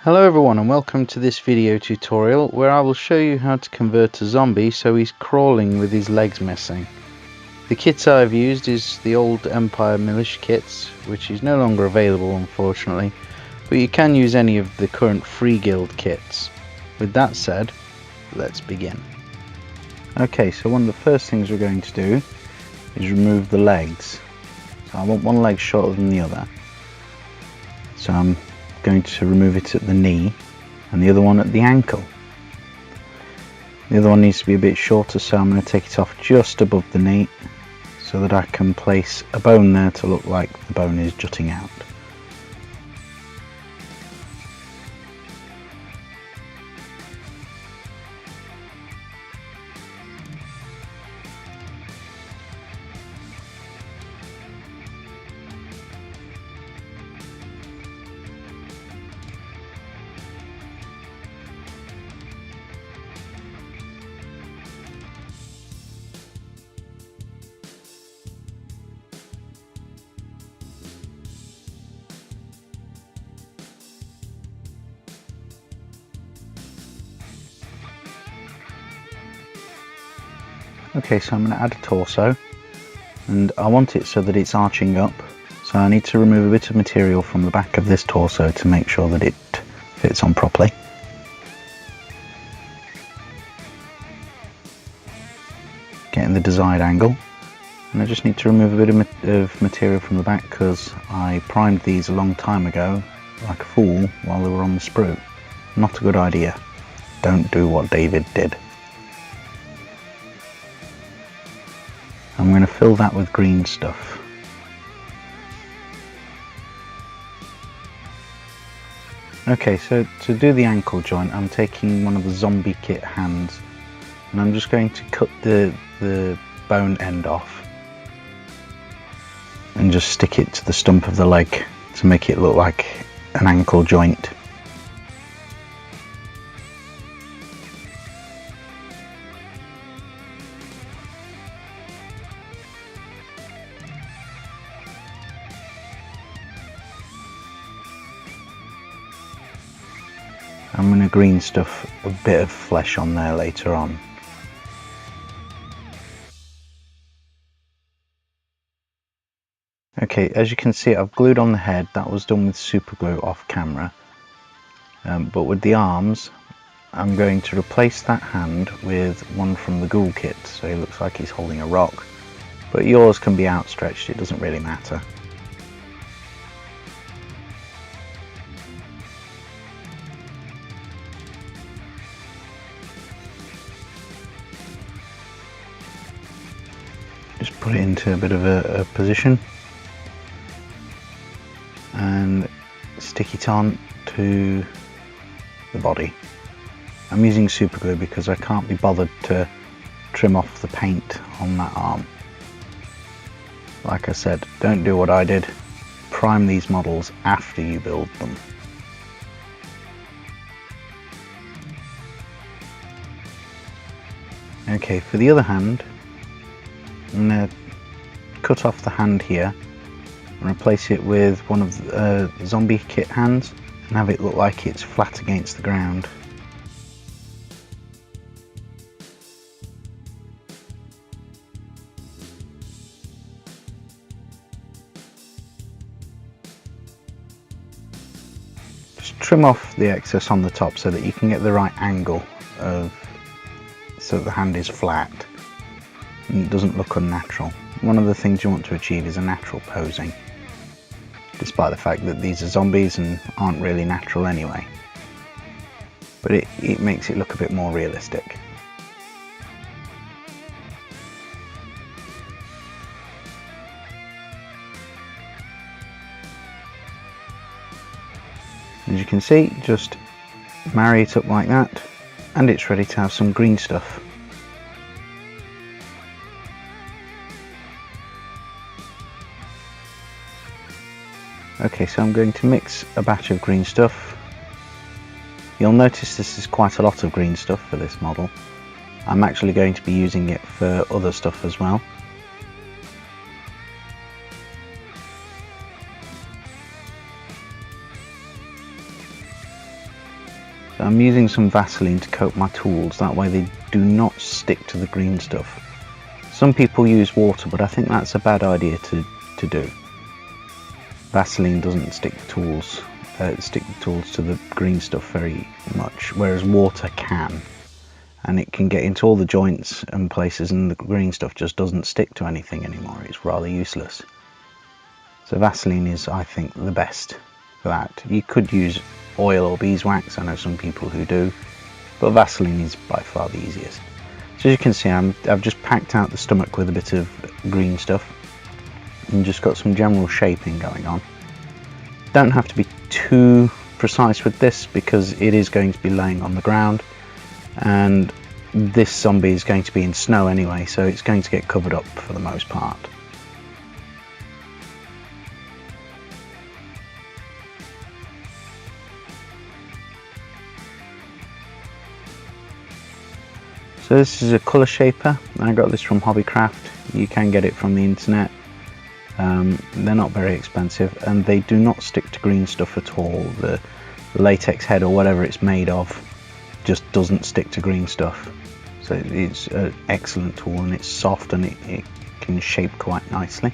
Hello everyone and welcome to this video tutorial where I will show you how to convert a zombie so he's crawling with his legs missing. The kits I've used is the old Empire militia kits, which is no longer available unfortunately, but you can use any of the current free guild kits. With that said, let's begin. Okay, so one of the first things we're going to do is remove the legs. So I want one leg shorter than the other. So I'm going to remove it at the knee and the other one at the ankle. The other one needs to be a bit shorter, so I'm going to take it off just above the knee so that I can place a bone there to look like the bone is jutting out. Okay, so I'm going to add a torso, and I want it so that it's arching up, so I need to remove a bit of material from the back of this torso to make sure that it fits on properly. Getting the desired angle, and I just need to remove a bit of material from the back because I primed these a long time ago like a fool while they were on the sprue. Not a good idea. Don't do what David did. I'm going to fill that with green stuff. Okay, so to do the ankle joint, I'm taking one of the zombie kit hands and I'm just going to cut the bone end off and just stick it to the stump of the leg to make it look like an ankle joint. I'm going to green stuff a bit of flesh on there later on. Okay, as you can see I've glued on the head. That was done with super glue off camera. But with the arms I'm going to replace that hand with one from the ghoul kit, so he looks like he's holding a rock. But yours can be outstretched, it doesn't really matter. Just put it into a bit of a position and stick it on to the body. I'm using super glue because I can't be bothered to trim off the paint on that arm. Like I said, don't do what I did. Prime these models after you build them. Okay, for the other hand, I'm going to cut off the hand here and replace it with one of the zombie kit hands and have it look like it's flat against the ground. Just trim off the excess on the top so that you can get the right angle so that the hand is flat and it doesn't look unnatural. One of the things you want to achieve is a natural posing, despite the fact that these are zombies and aren't really natural anyway. But it makes it look a bit more realistic. As you can see, just marry it up like that and it's ready to have some green stuff. Okay, so I'm going to mix a batch of green stuff. You'll notice this is quite a lot of green stuff for this model. I'm actually going to be using it for other stuff as well. So I'm using some Vaseline to coat my tools, that way they do not stick to the green stuff. Some people use water, but I think that's a bad idea to do. Vaseline doesn't stick the tools to the green stuff very much, whereas water can, and it can get into all the joints and places, and the green stuff just doesn't stick to anything anymore. It's rather useless. So Vaseline is, I think, the best for that. You could use oil or beeswax, I know some people who do, but Vaseline is by far the easiest. So as you can see, I've just packed out the stomach with a bit of green stuff and just got some general shaping going on. Don't have to be too precise with this because it is going to be laying on the ground, and this zombie is going to be in snow anyway, so it's going to get covered up for the most part. So this is a colour shaper. I got this from Hobbycraft. You can get it from the internet. They're not very expensive, and they do not stick to green stuff at all. The latex head or whatever it's made of just doesn't stick to green stuff. So it's an excellent tool, and it's soft, and it can shape quite nicely.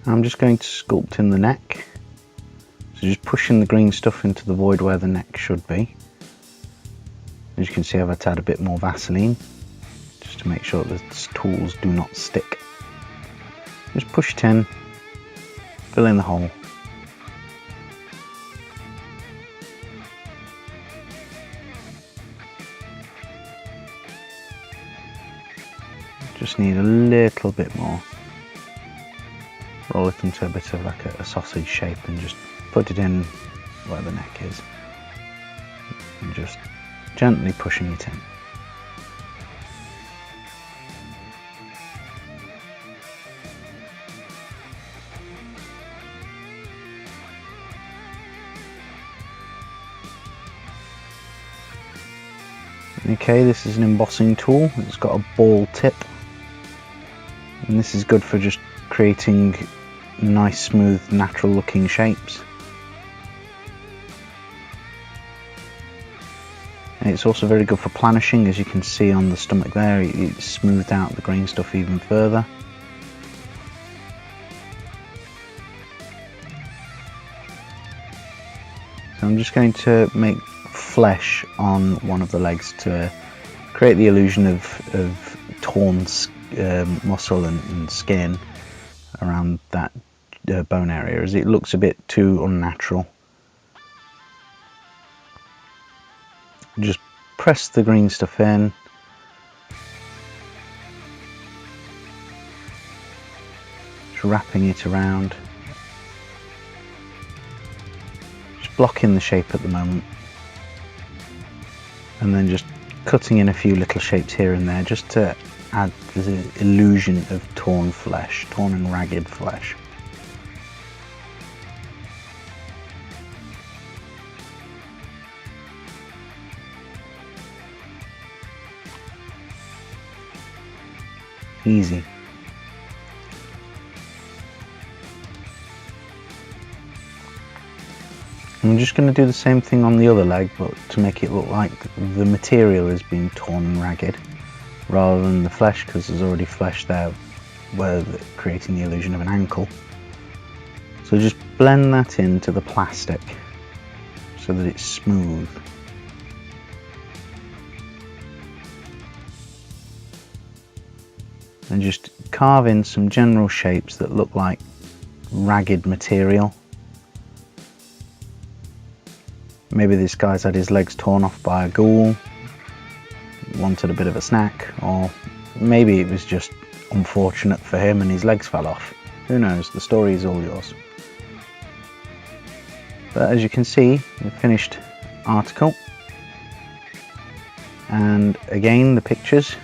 I'm just going to sculpt in the neck. So just pushing the green stuff into the void where the neck should be. As you can see, I've had to add a bit more Vaseline just to make sure that the tools do not stick. Just push it in, fill in the hole. Just need a little bit more. Roll it into a bit of like a sausage shape and just put it in where the neck is. And just gently pushing it in. Okay, this is an embossing tool. It's got a ball tip, and this is good for just creating nice, smooth, natural looking shapes. And it's also very good for planishing. As you can see on the stomach there, it's smoothed out the green stuff even further. So I'm just going to make flesh on one of the legs to create the illusion of torn muscle and skin around that bone area, as it looks a bit too unnatural. Just press the green stuff in. Just wrapping it around. Just blocking the shape at the moment. And then just cutting in a few little shapes here and there just to add the illusion of torn flesh, torn and ragged flesh. Easy. I'm just going to do the same thing on the other leg, but to make it look like the material is being torn and ragged rather than the flesh, because there's already flesh there where creating the illusion of an ankle. So just blend that into the plastic so that it's smooth. And just carve in some general shapes that look like ragged material. Maybe this guy's had his legs torn off by a ghoul, wanted a bit of a snack, or maybe it was just unfortunate for him and his legs fell off. Who knows, the story is all yours. But as you can see, the finished article, and again the pictures,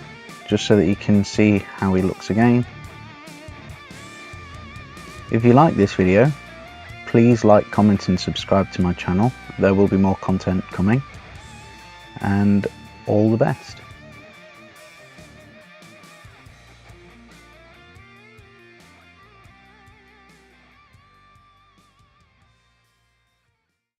just so that you can see how he looks again. If you like this video, please like, comment and subscribe to my channel. There will be more content coming, and all the best.